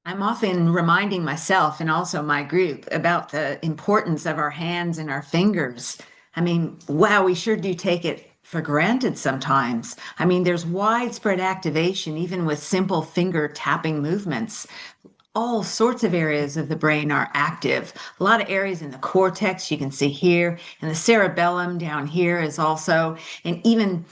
I'm often reminding myself and also my group about the importance of our hands and our fingers. I mean, wow, we sure do take it for granted sometimes. I mean, there's widespread activation even with simple finger tapping movements. All sorts of areas of the brain are active. A lot of areas in the cortex you can see here, and the cerebellum down here is also, and even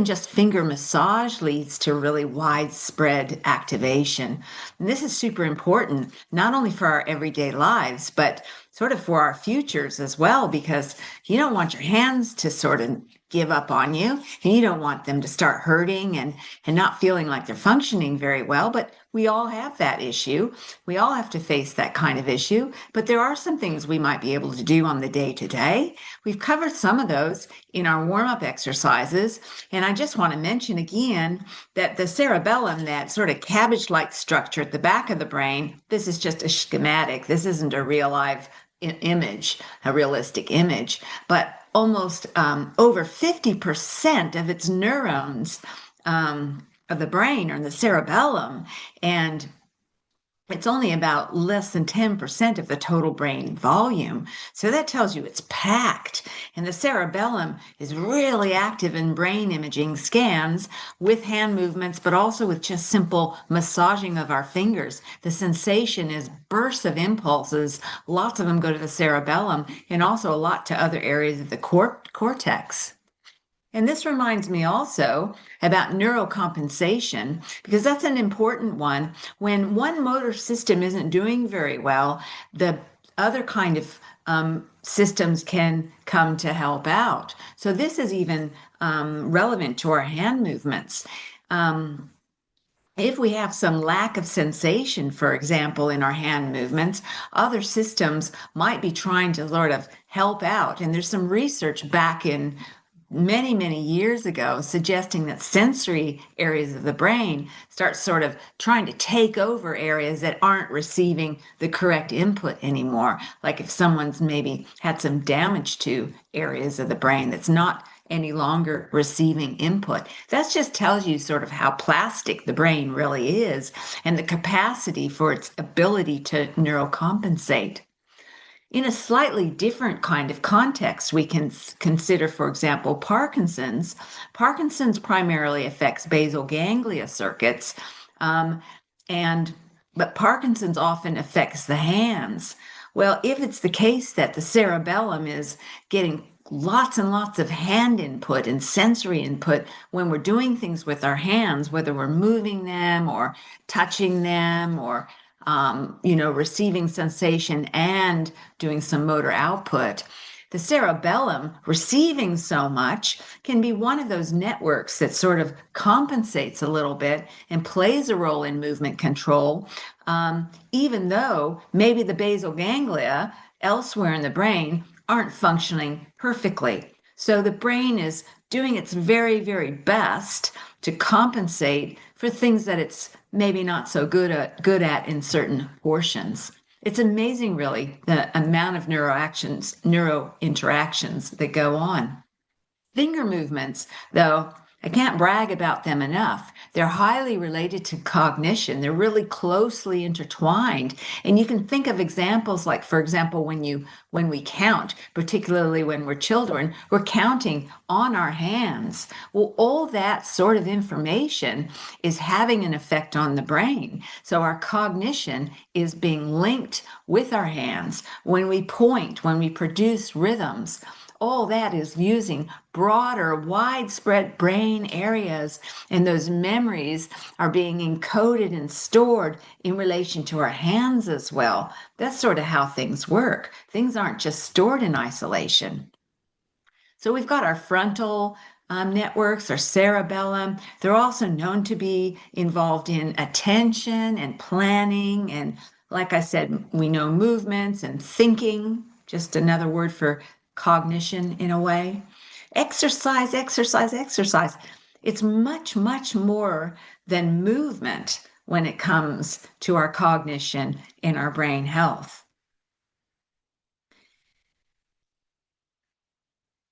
just finger massage leads to really widespread activation. And this is super important, not only for our everyday lives, but sort of for our futures as well, because you don't want your hands to sort of give up on you, and you don't want them to start hurting and not feeling like they're functioning very well. But we all have that issue. We all have to face that kind of issue, but there are some things we might be able to do on the day to day. We've covered some of those in our warm-up exercises, and I just want to mention again that the cerebellum, that sort of cabbage-like structure at the back of the brain, this is just a schematic. This isn't a real live image, a realistic image, but almost over 50% of its neurons of the brain are in the cerebellum, and it's only about less than 10% of the total brain volume. So that tells you it's packed. And the cerebellum is really active in brain imaging scans with hand movements, but also with just simple massaging of our fingers. The sensation is bursts of impulses. Lots of them go to the cerebellum and also a lot to other areas of the cortex. And this reminds me also about neurocompensation, because that's an important one. When one motor system isn't doing very well, the other kind of systems can come to help out. So this is even relevant to our hand movements. Um, if we have some lack of sensation, for example, in our hand movements, other systems might be trying to sort of help out. And there's some research back in many, many years ago suggesting that sensory areas of the brain start sort of trying to take over areas that aren't receiving the correct input anymore. Like if someone's maybe had some damage to areas of the brain that's not any longer receiving input. That just tells you sort of how plastic the brain really is and the capacity for its ability to neurocompensate. In a slightly different kind of context, we can consider, for example, Parkinson's. Parkinson's primarily affects basal ganglia circuits, um, and but Parkinson's often affects the hands. Well, if it's the case that the cerebellum is getting lots and lots of hand input and sensory input when we're doing things with our hands, whether we're moving them or touching them or receiving sensation and doing some motor output. The cerebellum receiving so much can be one of those networks that sort of compensates a little bit and plays a role in movement control, even though maybe the basal ganglia elsewhere in the brain aren't functioning perfectly. So the brain is doing its very, very best to compensate for things that it's maybe not so good at in certain portions. It's amazing, really, the amount of neuro interactions that go on. Finger movements, though, I can't brag about them enough. They're highly related to cognition. They're really closely intertwined. And you can think of examples like, for example, when we count, particularly when we're children, we're counting on our hands. Well, all that sort of information is having an effect on the brain. So our cognition is being linked with our hands. When we point, when we produce rhythms, all that is using broader, widespread brain areas, and those memories are being encoded and stored in relation to our hands as well. That's sort of how things work. Things aren't just stored in isolation. So we've got our frontal networks, our cerebellum. They're also known to be involved in attention and planning. And like I said, we know movements and thinking, just another word for cognition in a way. Exercise, exercise, exercise. It's much, much more than movement when it comes to our cognition and our brain health.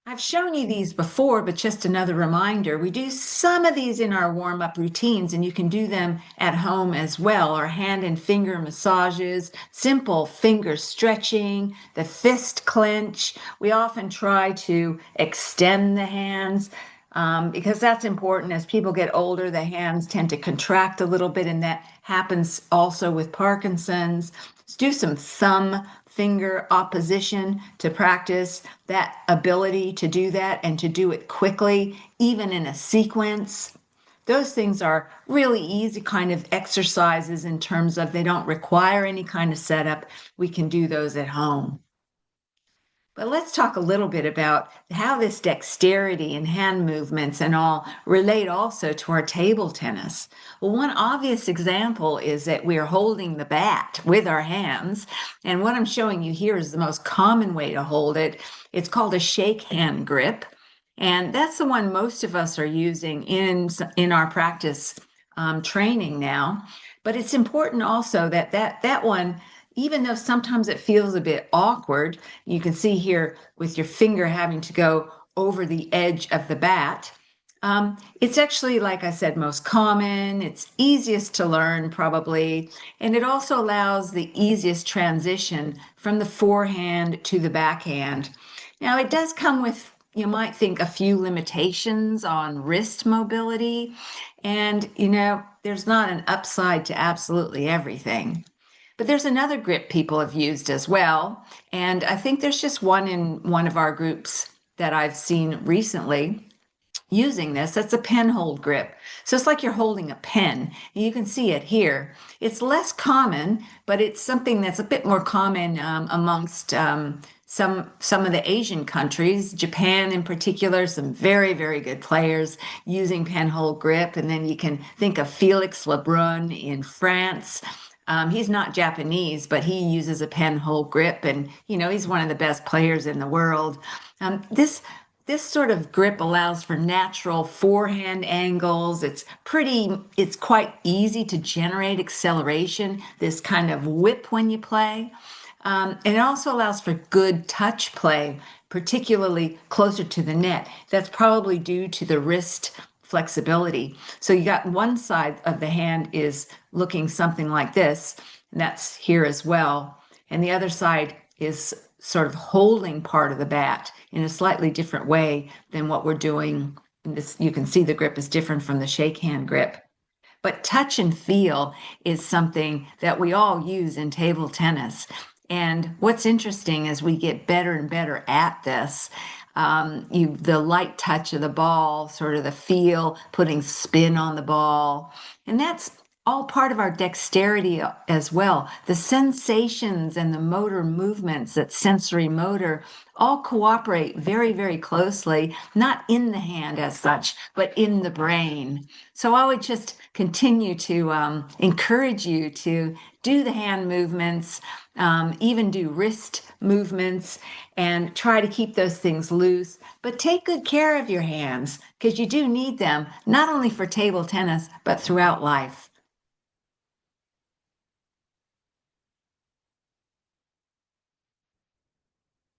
I've shown you these before, but just another reminder, we do some of these in our warm-up routines, and you can do them at home as well. Our hand and finger massages, simple finger stretching, the fist clench. We often try to extend the hands because that's important. As people get older, the hands tend to contract a little bit, and that happens also with Parkinson's. Let's do some thumb finger opposition to practice that ability to do that and to do it quickly, even in a sequence. Those things are really easy kind of exercises in terms of they don't require any kind of setup. We can do those at home. But let's talk a little bit about how this dexterity and hand movements and all relate also to our table tennis. Well, one obvious example is that we're holding the bat with our hands. And what I'm showing you here is the most common way to hold it. It's called a shakehand grip. And that's the one most of us are using in our practice training now. But it's important also that one, even though sometimes it feels a bit awkward, you can see here with your finger having to go over the edge of the bat. It's actually, like I said, most common. It's easiest to learn probably. And it also allows the easiest transition from the forehand to the backhand. Now, it does come with, you might think, a few limitations on wrist mobility. And, there's not an upside to absolutely everything. But there's another grip people have used as well. And I think there's just one in one of our groups that I've seen recently using this. That's a penhold grip. So it's like you're holding a pen. You can see it here. It's less common, but it's something that's a bit more common amongst some of the Asian countries, Japan in particular, some very, very good players using penhold grip. And then you can think of Felix Lebrun in France. He's not Japanese, but he uses a penhold grip, and he's one of the best players in the world. This sort of grip allows for natural forehand angles. It's quite easy to generate acceleration, this kind of whip when you play. And it also allows for good touch play, particularly closer to the net. That's probably due to the wrist flexibility. So you got one side of the hand is looking something like this, and that's here as well. And the other side is sort of holding part of the bat in a slightly different way than what we're doing. This, you can see the grip is different from the shakehand grip. But touch and feel is something that we all use in table tennis. And what's interesting as we get better and better at this, the light touch of the ball, sort of the feel, putting spin on the ball. And that's all part of our dexterity as well. The sensations and the motor movements, that sensory motor, all cooperate very, very closely, not in the hand as such, but in the brain. So I would just continue to encourage you to do the hand movements, even do wrist movements, and try to keep those things loose. But take good care of your hands because you do need them, not only for table tennis, but throughout life.